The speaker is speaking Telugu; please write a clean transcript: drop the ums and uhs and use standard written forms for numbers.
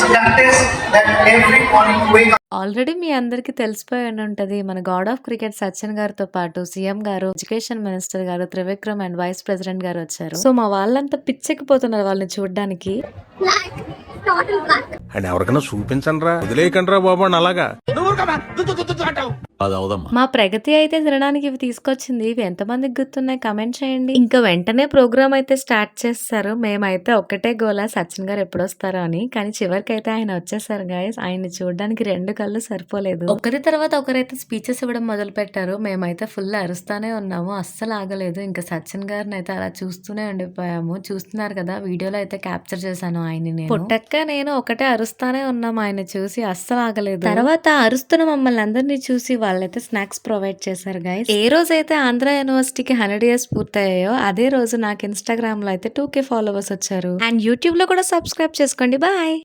So that is that every morning wake up. Already మీ అందరికీ తెలిసిపోయి ఉంటది. మన గాడ్ ఆఫ్ క్రికెట్ సచిన్ గారితో పాటు సీఎం గారు, ఎడ్యుకేషన్ మినిస్టర్ గారు, త్రివిక్రమ్ అండ్ వైస్ ప్రెసిడెంట్ గారు వచ్చారు. సో మా వాళ్ళంతా పిచ్చెక్కిపోతున్నారు వాళ్ళని చూడడానికి. అండ్ ఎవరికైనా చూపించండి రా, వదిలేయకండి రా బాబు అని అలాగా. మా ప్రగతి అయితే తినడానికి ఇవి తీసుకొచ్చింది. ఇవి ఎంతమందికి గుర్తున్నాయి కమెంట్ చేయండి. ఇంకా వెంటనే ప్రోగ్రామ్ అయితే స్టార్ట్ చేస్తారు. మేమైతే ఒక్కటే గోల సచిన్ గారు ఎప్పుడు వస్తారో అని. కానీ చివరికి అయితే ఆయన వచ్చేసారు గైస్. ఆయన్ని చూడడానికి 2 కళ్ళు సరిపోలేదు. ఒకరి తర్వాత ఒకరైతే స్పీచెస్ ఇవ్వడం మొదలు పెట్టారు. మేమైతే ఫుల్ అరుస్తానే ఉన్నాము, అస్సలు ఆగలేదు. ఇంకా సచిన్ గారిని అయితే అలా చూస్తూనే ఉండిపోయాము. చూస్తున్నారు కదా, వీడియోలో అయితే క్యాప్చర్ చేశాను ఆయన్ని. పుట్టక్క నేను ఒకటే అరుస్తానే ఉన్నాము ఆయన చూసి, అస్సలు ఆగలేదు. తర్వాత అరుస్తున్న మమ్మల్ని అందరినీ చూసి వాళ్ళైతే స్నాక్స్ ప్రొవైడ్ చేశారు గైస్. ఏ రోజైతే ఆంధ్ర యూనివర్సిటీకి 100 years పూర్తయ్యాయో అదే రోజు నాకు ఇన్స్టాగ్రామ్ లో అయితే 2K ఫాలోవర్స్ వచ్చారు. అండ్ యూట్యూబ్ లో కూడా సబ్స్క్రైబ్ చేసుకోండి. బాయ్.